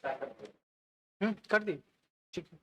कर दी, ठीक है।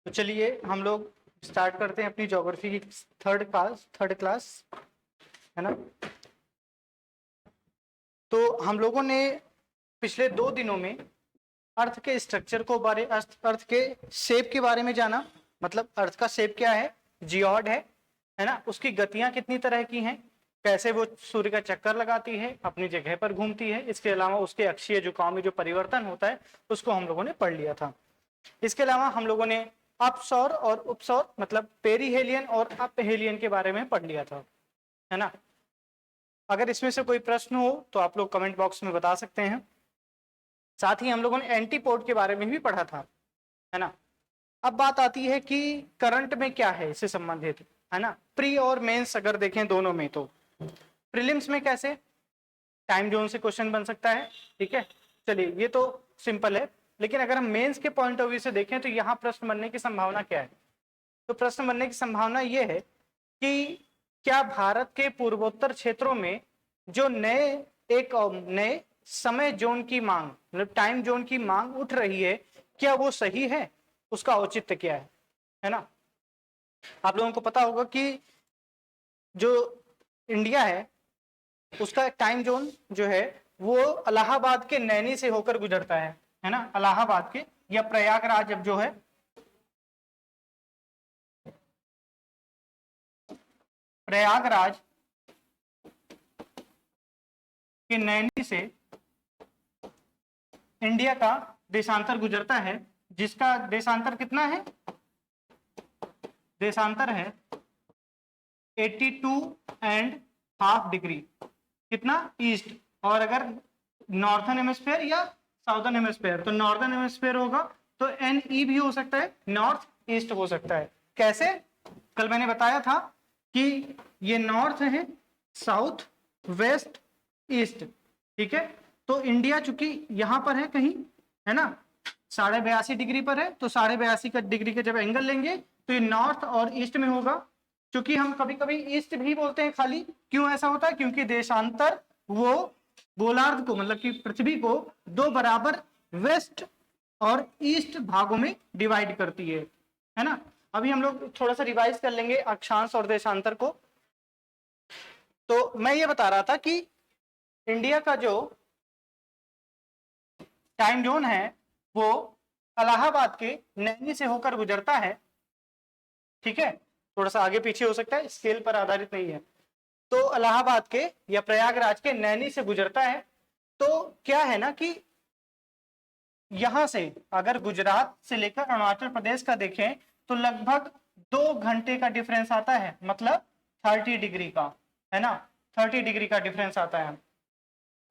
तो चलिए हम लोग स्टार्ट करते हैं अपनी ज्योग्राफी की थर्ड क्लास, है ना। तो हम लोगों ने पिछले 2 दिनों में अर्थ के स्ट्रक्चर को अर्थ के शेप के बारे में जाना। मतलब अर्थ का शेप क्या है, जियोड है ना। उसकी गतियां कितनी तरह की हैं, कैसे वो सूर्य का चक्कर लगाती है, अपनी जगह पर घूमती है। इसके अलावा उसके अक्षीय झुकाव में जो परिवर्तन होता है उसको हम लोगों ने पढ़ लिया था। इसके अलावा हम लोगों ने अपसौर और उपसौर मतलब पेरीहेलियन और अपहेलियन के बारे में पढ़ लिया था, है ना। अगर इसमें से कोई प्रश्न हो तो आप लोग कमेंट बॉक्स में बता सकते हैं। साथ ही हम लोगों ने एंटीपोड के बारे में भी पढ़ा था, है ना। अब बात आती है कि करंट में क्या है इससे संबंधित, है ना। प्री और मेंस अगर देखें दोनों में, तो प्रीलिम्स में कैसे टाइम जोन से क्वेश्चन बन सकता है, ठीक है। चलिए ये तो सिंपल है, लेकिन अगर हम मेंस के पॉइंट ऑफ व्यू से देखें तो यहाँ प्रश्न बनने की संभावना क्या है। तो प्रश्न बनने की संभावना ये है कि क्या भारत के पूर्वोत्तर क्षेत्रों में जो नए समय जोन की मांग, मतलब टाइम जोन की मांग उठ रही है, क्या वो सही है, उसका औचित्य क्या है ना। आप लोगों को पता होगा कि जो इंडिया है उसका टाइम जोन जो है वो इलाहाबाद के नैनी से होकर गुजरता है ना। इलाहाबाद के या प्रयागराज अब जो है, प्रयागराज के नैनी से इंडिया का देशांतर गुजरता है, जिसका देशांतर कितना है, देशांतर है 82.5 डिग्री, कितना ईस्ट। और अगर नॉर्थन हेमिस्फेयर या साउदर्न हेमिस्फेयर, तो नॉर्दर्न हेमिस्फेयर होगा तो NE भी हो सकता है, नॉर्थ ईस्ट हो सकता है। कैसे, कल मैंने बताया था कि ये नॉर्थ है, साउथ, वेस्ट, ईस्ट, ठीक है। तो इंडिया चूंकि यहां पर है कहीं, है ना, 82.5 डिग्री पर है, तो 82.5 का डिग्री का जब एंगल लेंगे तो ये नॉर्थ और ईस्ट में होगा। क्योंकि हम कभी कभी ईस्ट भी बोलते हैं खाली, क्यों ऐसा होता है, क्योंकि देशांतर वो गोलार्ध को, मतलब कि पृथ्वी को 2 बराबर वेस्ट और ईस्ट भागों में डिवाइड करती है ना। अभी हम लोग थोड़ा सा रिवाइज कर लेंगे अक्षांश और देशांतर को। तो मैं ये बता रहा था कि इंडिया का जो टाइम जोन है वो इलाहाबाद के नैनी से होकर गुजरता है, ठीक है। थोड़ा सा आगे पीछे हो सकता है, स्केल पर आधारित नहीं है। तो इलाहाबाद के या प्रयागराज के नैनी से गुजरता है। तो क्या है ना कि यहां से अगर गुजरात से लेकर अरुणाचल प्रदेश का देखें तो लगभग 2 घंटे का डिफरेंस आता है, मतलब 30 डिग्री का, है ना। 30 डिग्री का डिफरेंस आता है।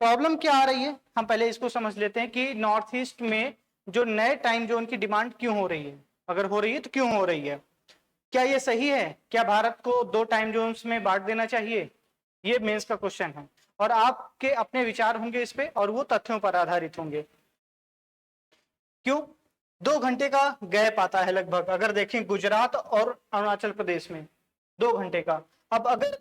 प्रॉब्लम क्या आ रही है, हम पहले इसको समझ लेते हैं कि नॉर्थ ईस्ट में जो नए टाइम जोन की डिमांड क्यों हो रही है, अगर हो रही है तो क्यों हो रही है, क्या ये सही है, क्या भारत को 2 टाइम जोन्स में बांट देना चाहिए, ये मेंस का क्वेश्चन है। और आपके अपने विचार होंगे इस पे और वो तथ्यों पर आधारित होंगे। क्यों 2 घंटे का गैप आता है लगभग, अगर देखें गुजरात और अरुणाचल प्रदेश में 2 घंटे का। अब अगर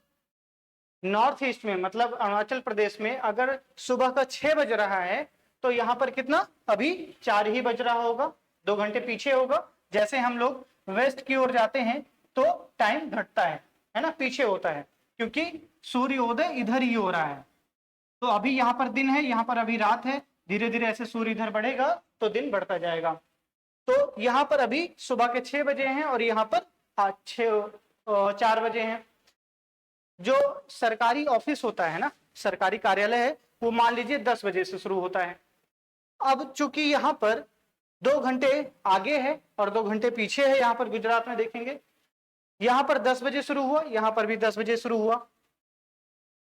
नॉर्थ ईस्ट में मतलब अरुणाचल प्रदेश में अगर सुबह का 6 बज रहा है तो यहां पर कितना, अभी 4 ही बज रहा होगा, 2 घंटे पीछे होगा। जैसे हम लोग वेस्ट की ओर जाते हैं तो टाइम घटता है ना, पीछे होता है, क्योंकि सूर्योदय इधर ही हो रहा है। तो अभी यहाँ पर दिन है, यहाँ पर अभी रात है, धीरे धीरे ऐसे सूर्य इधर बढ़ेगा तो दिन बढ़ता जाएगा। तो यहाँ पर अभी सुबह के 6 बजे हैं और यहाँ पर 4 बजे हैं। जो सरकारी ऑफिस होता है ना, सरकारी कार्यालय है, वो मान लीजिए 10 बजे से शुरू होता है। अब चूंकि यहाँ पर 2 घंटे आगे है और 2 घंटे पीछे है, यहाँ पर गुजरात में देखेंगे, यहाँ पर 10 बजे शुरू हुआ, यहाँ पर भी 10 बजे शुरू हुआ।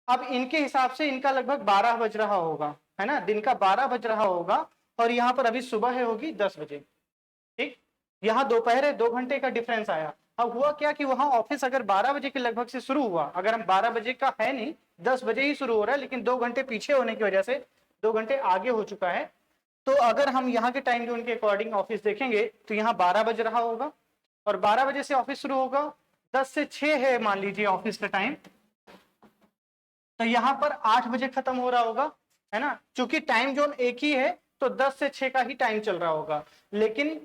अब इनके हिसाब से इनका लगभग 12 बज रहा होगा, है ना, दिन का 12 बज रहा होगा, और यहाँ पर अभी सुबह है होगी 10 बजे। ठीक, यहाँ दोपहर है, 2 घंटे का डिफरेंस आया। अब हुआ क्या कि वहां ऑफिस अगर 12 बजे के लगभग से शुरू हुआ, अगर हम 12 बजे का है नहीं, 10 बजे ही शुरू हो रहा है, लेकिन 2 घंटे पीछे होने की वजह से 2 घंटे आगे हो चुका है, तो अगर हम यहाँ के टाइम जोन के अकॉर्डिंग ऑफिस देखेंगे तो यहाँ 12 बज रहा होगा, और 12 बजे से ऑफिस शुरू होगा, 10 से 6 है मान लीजिए ऑफिस का टाइम, तो यहाँ पर 8 बजे खत्म हो रहा होगा, है ना। चूंकि टाइम जोन एक ही है तो 10 से 6 का ही टाइम चल रहा होगा, लेकिन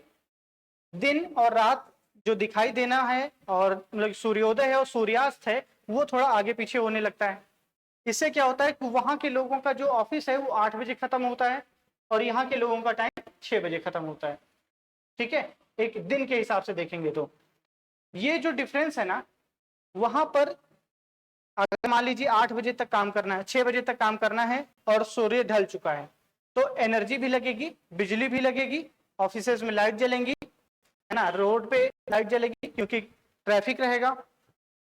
दिन और रात जो दिखाई देना है और मतलब सूर्योदय है और सूर्यास्त है वो थोड़ा आगे पीछे होने लगता है। इससे क्या होता है कि वहां के लोगों का जो ऑफिस है वो 8 बजे खत्म होता है और यहाँ के लोगों का टाइम 6 बजे खत्म होता है। ठीक है, एक दिन के हिसाब से देखेंगे तो ये जो डिफरेंस है ना, वहां पर अगर मान लीजिए 8 बजे तक काम करना है, 6 बजे तक काम करना है और सूर्य ढल चुका है, तो एनर्जी भी लगेगी, बिजली भी लगेगी, ऑफिसेज में लाइट जलेंगी, है ना, रोड पे लाइट जलेगी क्योंकि ट्रैफिक रहेगा।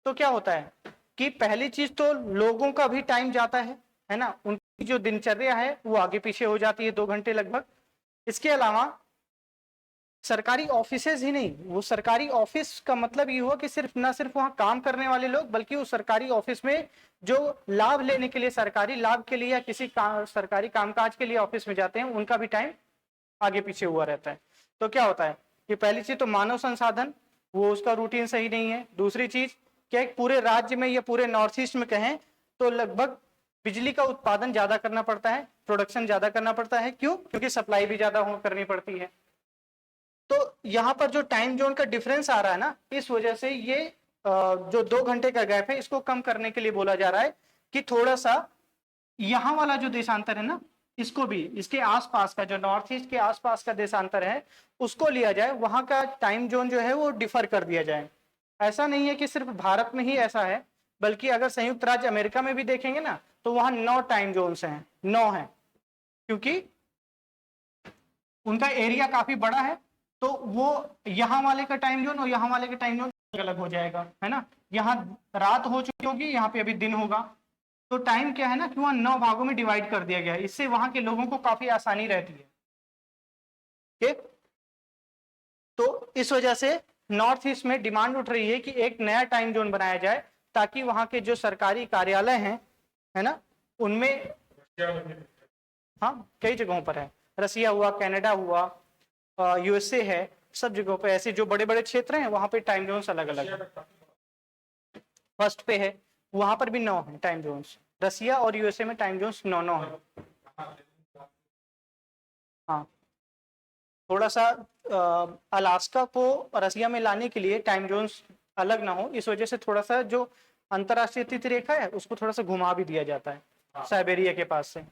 तो क्या होता है कि पहली चीज तो लोगों का भी टाइम जाता है ना, उनकी जो दिनचर्या है वो आगे पीछे हो जाती है 2 घंटे लगभग। इसके अलावा सरकारी ऑफिसेज ही नहीं, वो सरकारी ऑफिस का मतलब ये हुआ कि सिर्फ ना सिर्फ वहां काम करने वाले लोग, बल्कि उस सरकारी ऑफिस में जो लाभ लेने के लिए, सरकारी लाभ के लिए या किसी सरकारी कामकाज के लिए ऑफिस में जाते हैं, उनका भी टाइम आगे पीछे हुआ रहता है। तो क्या होता है कि पहली चीज तो मानव संसाधन, वो उसका रूटीन सही नहीं है। दूसरी चीज क्या, पूरे राज्य में या पूरे नॉर्थ ईस्ट में कहें तो लगभग बिजली का उत्पादन ज्यादा करना पड़ता है, प्रोडक्शन ज्यादा करना पड़ता है। क्यों? क्योंकि सप्लाई भी ज्यादा करनी पड़ती है। तो यहाँ पर जो टाइम जोन का डिफरेंस आ रहा है ना, इस वजह से ये जो 2 घंटे का गैप है इसको कम करने के लिए बोला जा रहा है कि थोड़ा सा यहाँ वाला जो देशांतर है ना, इसको भी, इसके आसपास का जो नॉर्थ ईस्ट के आसपास का देशांतर है उसको लिया जाए, वहां का टाइम जोन जो है वो डिफर कर दिया जाए। ऐसा नहीं है कि सिर्फ भारत में ही ऐसा है, बल्कि अगर संयुक्त राज्य अमेरिका में भी देखेंगे ना तो वहां 9 टाइम जोन्स हैं, 9 है, क्योंकि उनका एरिया काफी बड़ा है। तो वो यहाँ वाले का टाइम जोन और यहाँ वाले का टाइम जोन अलग हो जाएगा, है ना। यहाँ रात हो चुकी होगी, यहाँ पे अभी दिन होगा, तो टाइम क्या है ना कि वहां 9 भागों में डिवाइड कर दिया गया है। इससे वहां के लोगों को काफी आसानी रहती है। ठीक, तो इस वजह से नॉर्थ ईस्ट में डिमांड उठ रही है कि एक नया टाइम जोन बनाया जाए, ताकि वहां के जो सरकारी कार्यालय हैं, है ना, उनमें, हाँ कई जगहों पर है, रसिया हुआ, कनाडा हुआ, यूएसए है, सब जगहों पे ऐसे जो बड़े बड़े क्षेत्र हैं वहां पे टाइम जोन्स अलग अलग है। फर्स्ट पे है, वहां पर भी 9 है टाइम जोन्स, रसिया और यूएसए में टाइम जोन्स 9 है। हाँ, थोड़ा सा अलास्का को रसिया में लाने के लिए टाइम जोन्स अलग ना हो, इस वजह से थोड़ा सा जो अंतरराष्ट्रीय तिथि रेखा है उसको थोड़ा सा घुमा भी दिया जाता है, साइबेरिया के पास से।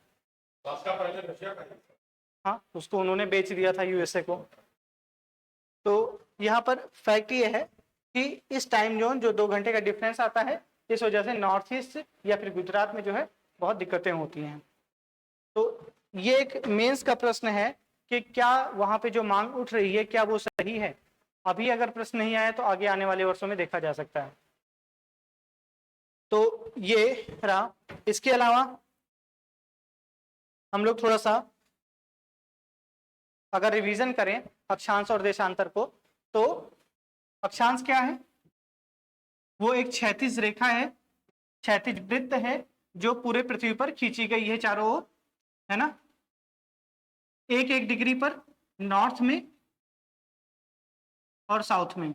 हाँ, उसको उन्होंने बेच दिया था यूएसए को। तो यहाँ पर फैक्ट ये है कि इस टाइम जोन जो 2 घंटे का डिफरेंस आता है, इस वजह से नॉर्थ ईस्ट या फिर गुजरात में जो है बहुत दिक्कतें होती हैं। तो ये एक मेंस का प्रश्न है कि क्या वहां पे जो मांग उठ रही है क्या वो सही है। अभी अगर प्रश्न नहीं आया तो आगे आने वाले वर्षों में देखा जा सकता है। तो ये रहा। इसके अलावा हम लोग थोड़ा सा अगर रिवीजन करें अक्षांश और देशांतर को, तो अक्षांश क्या है, वो एक क्षैतिज रेखा है, क्षैतिज वृत्त है जो पूरे पृथ्वी पर खींची गई है चारों ओर, है ना, 1-1 डिग्री पर नॉर्थ में और साउथ में,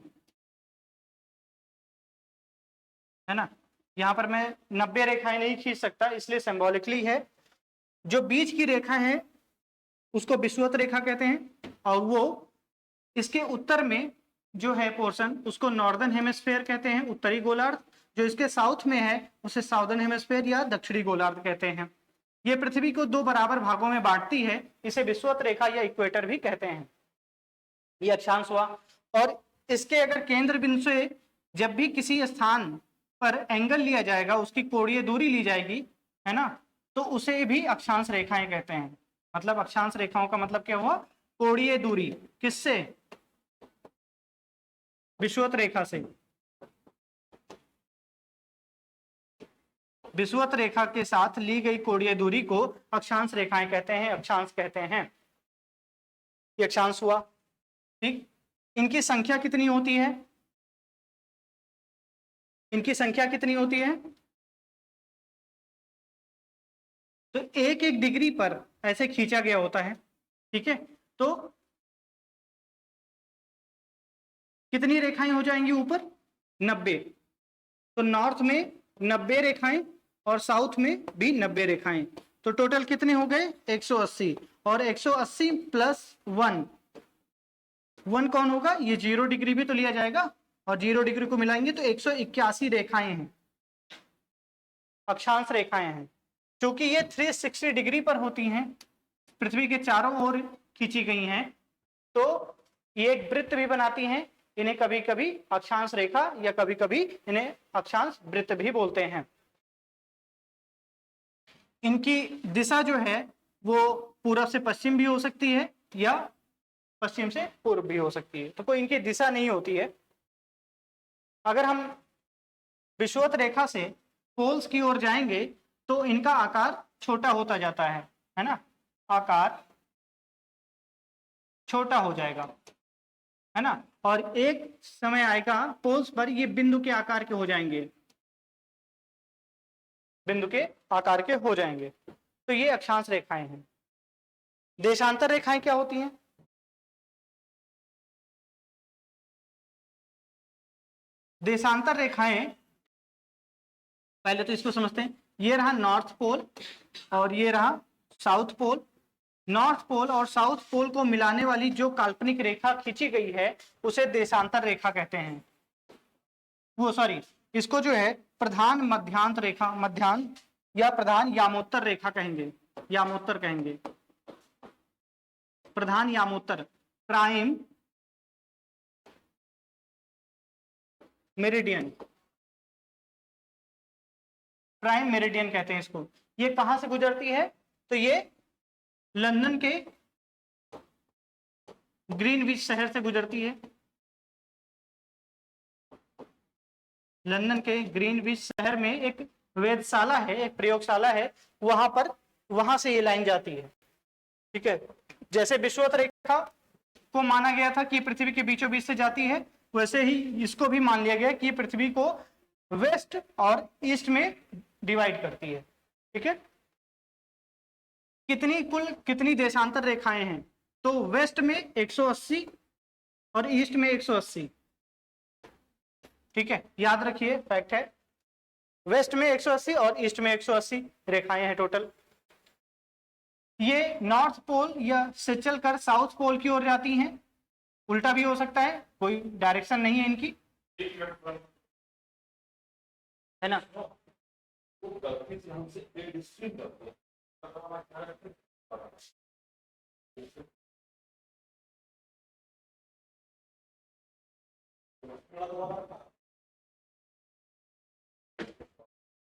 है ना। यहां पर मैं 90 रेखाएं नहीं खींच सकता, इसलिए सिंबॉलिकली है। जो बीच की रेखा है उसको विषुवत रेखा कहते हैं, और वो इसके उत्तर में जो है पोर्शन उसको नॉर्दर्न हेमिस्फीयर कहते हैं, उत्तरी गोलार्ध। जो इसके साउथ में है उसे साउदर्न हेमिस्फीयर या दक्षिणी गोलार्ध कहते हैं। ये पृथ्वी को 2 बराबर भागों में बांटती है, इसे विषुवत रेखा या इक्वेटर भी कहते हैं। ये अक्षांश हुआ। और इसके अगर केंद्र बिंदु से जब भी किसी स्थान पर एंगल लिया जाएगा, उसकी कोणीय दूरी ली जाएगी, है ना, तो उसे भी अक्षांश रेखाएं कहते हैं। मतलब अक्षांश रेखाओं का मतलब क्या हुआ? कोणीय दूरी। किससे? विषुवत रेखा से। विषुवत रेखा के साथ ली गई कोणीय दूरी को अक्षांश रेखाएं कहते हैं, अक्षांश कहते हैं। ये अक्षांश हुआ। ठीक, इनकी संख्या कितनी होती है? इनकी संख्या कितनी होती है? तो एक एक डिग्री पर ऐसे खींचा गया होता है। ठीक है, तो कितनी रेखाएं हो जाएंगी ऊपर? 90। तो नॉर्थ में 90 रेखाएं और साउथ में भी 90 रेखाएं, तो टोटल कितने हो गए? 180। और 180 प्लस 1 कौन होगा? ये 0 डिग्री भी तो लिया जाएगा, और 0 डिग्री को मिलाएंगे तो 181 रेखाएं हैं, अक्षांश रेखाएं हैं। क्योंकि ये 360 डिग्री पर होती हैं, पृथ्वी के चारों ओर खींची गई हैं, तो ये एक वृत्त भी बनाती हैं। इन्हें कभी कभी अक्षांश रेखा या कभी कभी इन्हें अक्षांश वृत्त भी बोलते हैं। इनकी दिशा जो है वो पूरब से पश्चिम भी हो सकती है या पश्चिम से पूर्व भी हो सकती है, तो कोई इनकी दिशा नहीं होती है। अगर हम विषुवत रेखा से पोल्स की ओर जाएंगे तो इनका आकार छोटा होता जाता है ना, आकार छोटा हो जाएगा, है ना, और एक समय आएगा पोल्स पर ये बिंदु के आकार के हो जाएंगे, बिंदु के आकार के हो जाएंगे। तो ये अक्षांश रेखाएं हैं। देशांतर रेखाएं क्या होती हैं? देशांतर रेखाएं, पहले तो इसको समझते हैं। ये रहा नॉर्थ पोल और ये रहा साउथ पोल। नॉर्थ पोल और साउथ पोल को मिलाने वाली जो काल्पनिक रेखा खींची गई है उसे देशांतर रेखा कहते हैं। वो सॉरी, इसको जो है प्रधान मध्यांतर रेखा, मध्यांत या प्रधान यामोत्तर रेखा कहेंगे, यामोत्तर कहेंगे, प्रधान यामोत्तर, प्राइम मेरिडियन, प्राइम मेरिडियन कहते हैं इसको। ये कहां से गुजरती है? तो ये लंदन के ग्रीनविच शहर से गुजरती है। लंदन के ग्रीनविच शहर में एक वेधशाला है, एक प्रयोगशाला है, वहां से ये लाइन जाती है। ठीक है, जैसे विषुवत रेखा को माना गया था कि पृथ्वी के बीचों बीच से जाती है, वैसे ही इसको भी मान लिया गया कि पृथ्वी को वेस्ट और ईस्ट में डिवाइड करती है। ठीक है, कितनी देशांतर रेखाएं हैं? तो वेस्ट में 180 और ईस्ट में 180। ठीक है, याद रखिए, फैक्ट है, वेस्ट में 180 और ईस्ट में 180 रेखाएं हैं टोटल। ये नॉर्थ पोल या से चलकर साउथ पोल की ओर जाती हैं, उल्टा भी हो सकता है, कोई डायरेक्शन नहीं है इनकी, है ना।